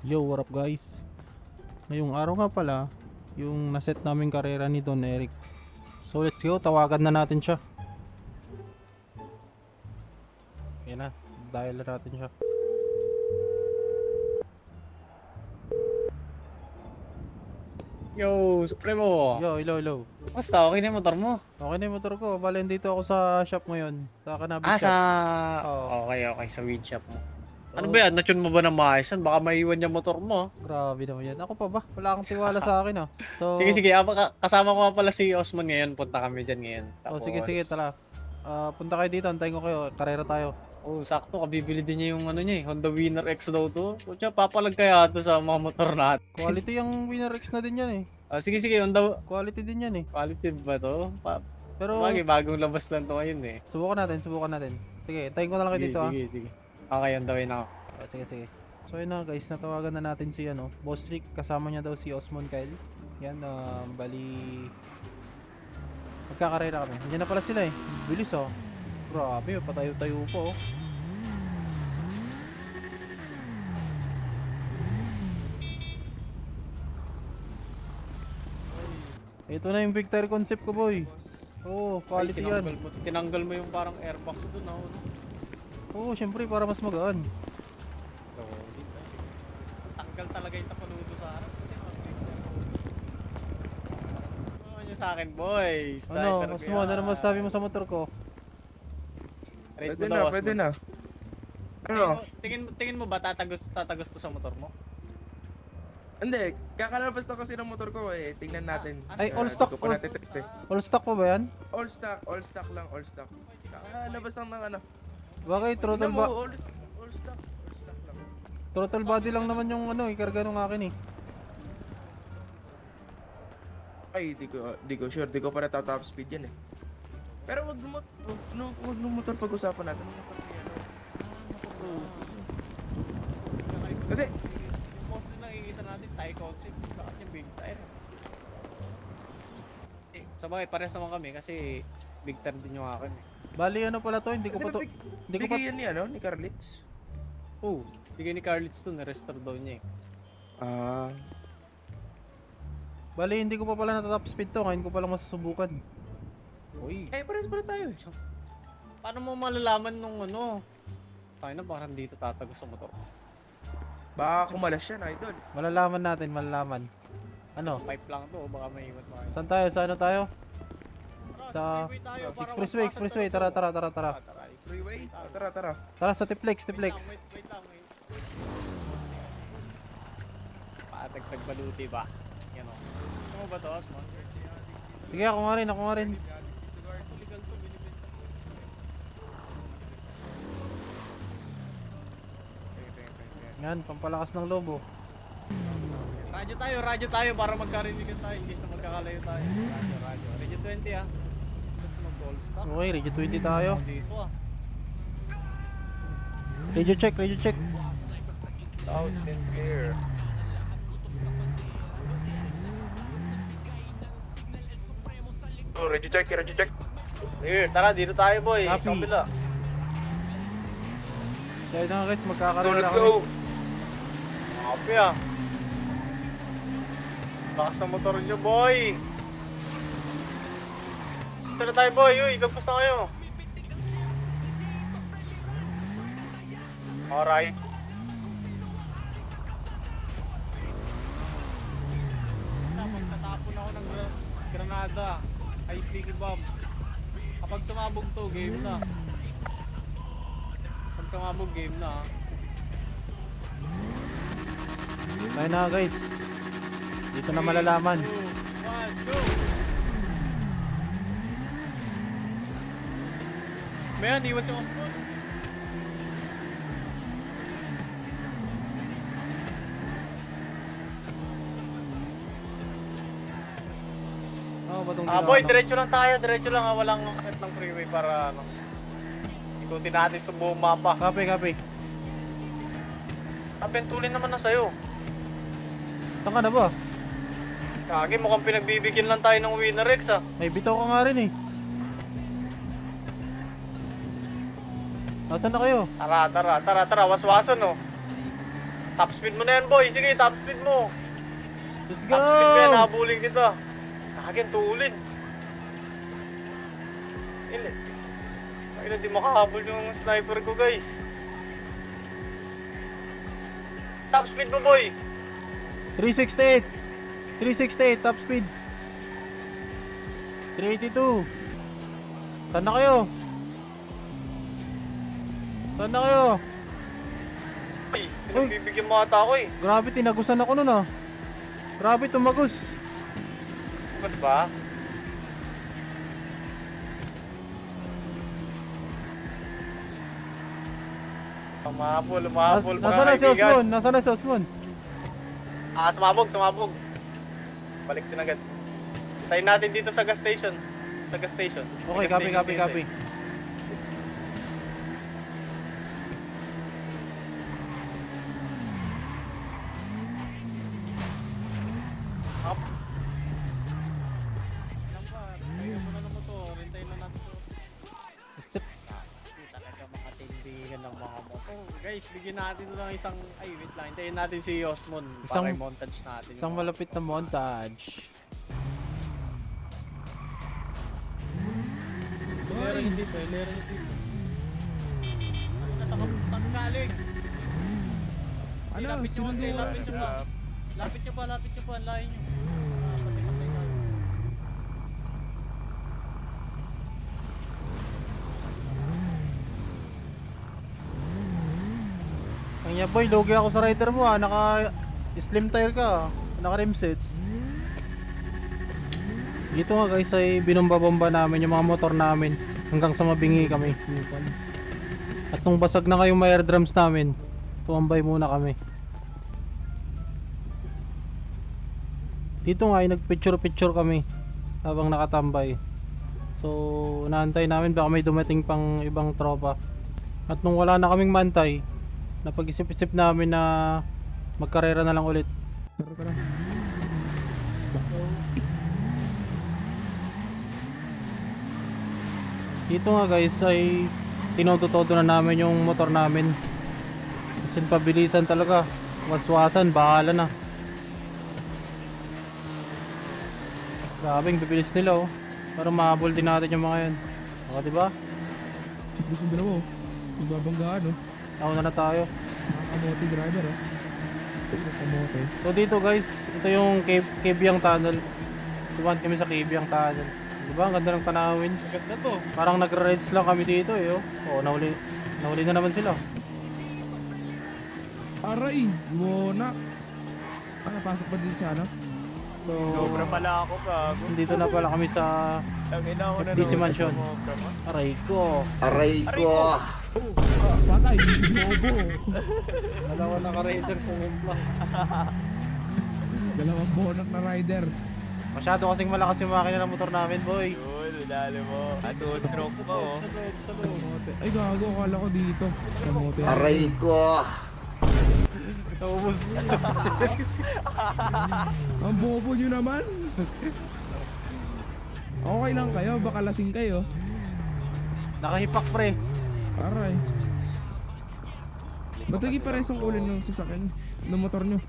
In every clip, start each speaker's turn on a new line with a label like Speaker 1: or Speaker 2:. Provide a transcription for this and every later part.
Speaker 1: Yo, what up guys? Ngayong araw nga pala, yung naset naming karera ni Don Eric. So let's go, tawagan na natin siya. Yan na, dial na natin siya.
Speaker 2: Yo, Supremo!
Speaker 1: Yo, hello.
Speaker 2: Basta, okay na yung motor mo?
Speaker 1: Okay na yung motor ko, bali dito ako sa shop ngayon. Sa Cannabis
Speaker 2: Ah,
Speaker 1: shop.
Speaker 2: sa...
Speaker 1: Oo.
Speaker 2: Okay, sa weed shop mo. Ano
Speaker 1: Oo.
Speaker 2: ba yan? Natune mo ba ng maayos yan? Baka maiwan yung motor mo.
Speaker 1: Grabe naman yan. Ako pa ba? Wala kang tiwala sa akin ah. So,
Speaker 2: Sige, kasama ko nga pala si Osman ngayon. Punta kami dyan ngayon.
Speaker 1: Oh, sige, tara. Punta kayo dito, antayin ko kayo. Karera tayo.
Speaker 2: Oh, sakto. Kabibili din niya yung ano niya eh. Honda Winner X daw to. O siya, papalag kaya to sa mga motor natin.
Speaker 1: Quality yung Winner X na din yan eh.
Speaker 2: Sige, Honda...
Speaker 1: Quality din yan eh.
Speaker 2: Quality ba to?
Speaker 1: Pero,
Speaker 2: Bagong labas lang to ngayon eh.
Speaker 1: subukan natin. Sige, tayo ko na lang kayo dito ah.
Speaker 2: Sige. Okay, Honda Win ako.
Speaker 1: Sige. So yun na guys, natawagan na natin si Boss Rick, kasama niya daw si Osmon Kyle. Yan, bali magkakarera kami. Nandiyan na pala sila eh. Bilis oh. Grabe, patayo-tayo po oh. Ito na yung victory concept ko boy. Oo, quality yan.
Speaker 2: Tinanggal mo yung parang airbox dun ako. No?
Speaker 1: Oo, syempre para mas magaan.
Speaker 2: So, tanggal talaga yung tapaludo sa harap kasi ano nyo sa akin, boys?
Speaker 1: Ano, Osmon, ano masasabi mo sa motor ko?
Speaker 3: Pwede na. Ano?
Speaker 2: Tingin mo ba tatagos to sa motor mo?
Speaker 3: Hindi, kakalabas na kasi ng motor ko eh. Tingnan natin.
Speaker 1: Ay, all stock,
Speaker 3: Hindi ko pa natin test eh.
Speaker 1: All stock pa ba yan?
Speaker 3: All stock lang. Kakalabas lang ng ano.
Speaker 1: Bakit throttle
Speaker 3: Tingnan mo,
Speaker 1: ba?
Speaker 3: all stock lang.
Speaker 1: Throttle body lang naman yung ikarga nung akin eh.
Speaker 3: Ay, di ko sure. Di ko pa natatop speed yan eh. Pero wag nung motor pag-usapan natin. Kasi,
Speaker 2: Mostly nakikita natin Thai concept sa kanya big tire. Sabagay, parehas naman kami kasi big tire din yung akin eh.
Speaker 1: Bali ano pala to, hindi ko pa to. Hindi ko pa.
Speaker 3: bigay yan ni Carlitz.
Speaker 2: Oh, bigay ni Carlitz to, na-restore daw niya eh.
Speaker 3: Ah,
Speaker 1: Bali hindi ko pa pala natatop speed to, ngayon ko pa lang masusubukan.
Speaker 2: Uy,
Speaker 3: parehas pala tayo eh.
Speaker 2: paano mo malalaman nung ano? Tayo na parang dito tatagos sa motor.
Speaker 3: Baka kumalas yan, idol.
Speaker 1: Malalaman natin. Ano?
Speaker 2: Pipe lang to, baka may iwan pa.
Speaker 1: Saan tayo? Sa ano tayo? Sa
Speaker 2: freeway tayo, para
Speaker 1: Expressway. Tara.
Speaker 3: Freeway? Tara.
Speaker 1: Tara sa Tiplex.
Speaker 2: Wait lang. Patagtag baluti ba? Yan o. Gusto mo ba to, Osmon?
Speaker 1: Sige, ako nga rin.
Speaker 2: Legal to, binibenta.
Speaker 1: Yan, pampalakas ng lobo.
Speaker 2: Radyo tayo para magkarinigan tayo, in case na magkakalayo tayo. Radyo. Radio 20 ah. Gusto mag-gold stock.
Speaker 1: Okay, Radio 20 tayo.
Speaker 2: Dito ah.
Speaker 1: Radio check.
Speaker 3: Loud and clear. Oh, ready check.
Speaker 2: Here, tara, dito tayo boy.
Speaker 1: Copy.
Speaker 2: Kabila.
Speaker 1: So yun na guys, magkakarera
Speaker 3: Let's
Speaker 1: kami.
Speaker 3: go.
Speaker 2: Copy ah. Lakas ng motor nyo boy. Dito na tayo boy, uy, gagpos na kayo. Alright. Magtatapon ako ng granada. Ice liquid bomb. Kapag sumabog to, game na. Pag sumabog, game na.
Speaker 1: Tayo na guys. Dito na malalaman.
Speaker 2: 2, 1, go! Mayan, iwan si Osmond.
Speaker 1: Oh, batong
Speaker 2: Boy, diretso lang tayo. Diretso lang. Walang akit ng freeway para ano. Ikutin natin itong buong mapa.
Speaker 1: Copy.
Speaker 2: Kapentulin naman na sa'yo.
Speaker 1: Saan ka na ba?
Speaker 2: Kagi, mukhang pinagbibigyan lang tayo ng Winner X ah.
Speaker 1: May bitaw ka nga rin eh. Nasaan na kayo?
Speaker 2: Tara, waswasan oh. Top speed mo na yan, boy. Sige, top speed mo.
Speaker 1: Let's go!
Speaker 2: Top speed mo yan, nakabuling kita. Akin, tuulin. Hindi. Ay, hindi makahabol yung sniper ko, guys. Top speed mo, boy.
Speaker 1: 368! 368, top speed. 382. Saan na kayo? Saan na kayo?
Speaker 2: Ay, pinagbibigyan mo ata ako eh.
Speaker 1: Grabe, tinagusan ako nun ah. Grabe, tumagos.
Speaker 2: Mas ba? Lumabol, lumabol.
Speaker 1: Nasaan na si Osmon? Nasaan na si Osmon?
Speaker 2: Sumabog. Balik din agad. Tayo natin dito sa gas station. Sa gas station.
Speaker 1: Okay,
Speaker 2: Sa gas
Speaker 1: copy,
Speaker 2: station
Speaker 1: copy,
Speaker 2: din
Speaker 1: copy.
Speaker 2: tayo. Up. Kaya mo na ng motor. Hintayin na natin to.
Speaker 1: Step.
Speaker 2: Talaga makatindihan ng mga motor. Guys, bigyan natin ito ng isang... Ay, wait lang. Hintayin natin si Osmon para
Speaker 1: Isang-
Speaker 2: i-montage natin.
Speaker 1: Isang malapit na montage.
Speaker 2: Meron dito, meron dito. Ano na saan galing?
Speaker 3: Ano?
Speaker 2: Lapit nyo,
Speaker 3: Sinundo
Speaker 2: okay,
Speaker 3: ka
Speaker 2: lapit nyo
Speaker 3: na.
Speaker 2: pa. Lapit nyo pa, ang layo nyo. Patay tayo.
Speaker 1: Kanya boy, lugi ako sa rider mo ah. Naka slim tire ka ah. Naka rim sets. Dito nga guys ay binomba-bomba namin yung mga motor namin hanggang sa mabingi kami. At nung basag na kayong mga air drums namin, tumambay muna kami. Dito nga ay nagpicture-picture kami habang nakatambay. So, naantay namin baka may dumating pang ibang tropa. At nung wala na kaming mantay, napag-isip-isip namin na magkarera na lang ulit.
Speaker 3: Tara.
Speaker 1: Dito nga guys ay tinotodo na namin yung motor namin. Kasi pabilisan talaga. Waswasan, bahala na. Grabing bibilis nila oh. Para mahabol din natin yung mga yan. O diba?
Speaker 3: Gusto mo mo. Ibabanggaan oh.
Speaker 1: Nauna na tayo.
Speaker 3: Kamote driver oh. Kamote.
Speaker 1: So dito guys, ito yung Kebyang Tunnel. Dumaan kami sa Kebyang Tunnel. Diba? Ang ganda ng tanawin.
Speaker 2: Agad na to.
Speaker 1: Parang nag-rides lang kami dito eh oh. Oo, nahuli na naman sila.
Speaker 3: Aray! Buona! Pasok pa din sa ano?
Speaker 1: So,
Speaker 2: Sobra pala ako, gago.
Speaker 1: dito na pala kami sa
Speaker 2: Tangina ko na
Speaker 1: FDC
Speaker 2: naman.
Speaker 1: Mansion. Aray ko.
Speaker 4: Aray ko!
Speaker 3: Patay! Bobo!
Speaker 2: Dalawa naka-raider sa mumpa.
Speaker 3: Dalawang bonak na rider.
Speaker 1: Masyado kasing malakas yung makina ng motor namin, boy.
Speaker 2: Yun, dali mo. At stroke mo. Sa loob.
Speaker 3: Kamote. Ay gago, akala ko dito. Kamote.
Speaker 4: Aray ko!
Speaker 1: Naubos ka.
Speaker 3: Ang bobo nyo naman! Okay lang kayo, baka lasing kayo.
Speaker 1: Nakahipak pre.
Speaker 3: Aray. Ba't naging pares ang kulay ng sasakyan? Ng motor nyo?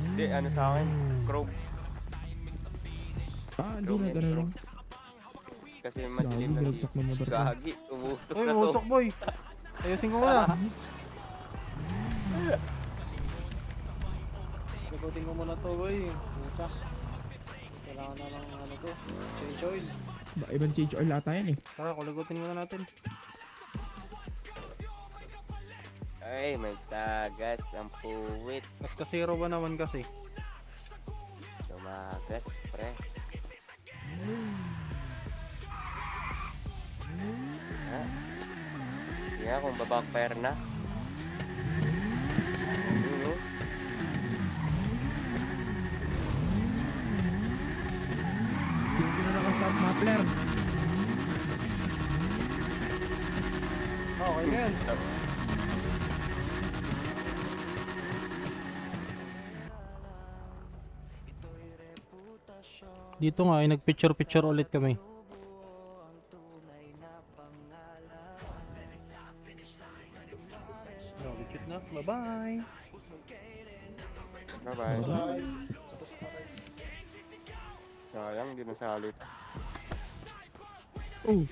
Speaker 2: Hindi, ano sa akin? Chrome.
Speaker 3: Hindi na gano'n lang.
Speaker 2: Kasi
Speaker 3: Gagi,
Speaker 2: madilim na
Speaker 3: binagsak ng motor ko.
Speaker 2: Gagi, umusok
Speaker 1: Uy,
Speaker 2: na to.
Speaker 1: usok boy. Ayusin ko muna.
Speaker 2: Ikutin ko muna to, boy. Puta. Kailangan na ng ano to. Change oil.
Speaker 3: Ibang change oil ata yan eh.
Speaker 1: Tara, kulagutin muna natin.
Speaker 4: Ay, may tagas ang puwit.
Speaker 1: Mas kasero ba naman kasi?
Speaker 4: Tumagas, pre. Ha? Hindi nga kung babackfire na.
Speaker 3: Hindi ko na nakastop muffler.
Speaker 1: Okay na yan. Dito nga ay nagpicture-picture ulit kami. Grabe cute na. Bye-bye.
Speaker 4: Bye-bye.
Speaker 2: Bye. Tapos na rin.
Speaker 4: Sayang, di nasalit.
Speaker 1: Oh,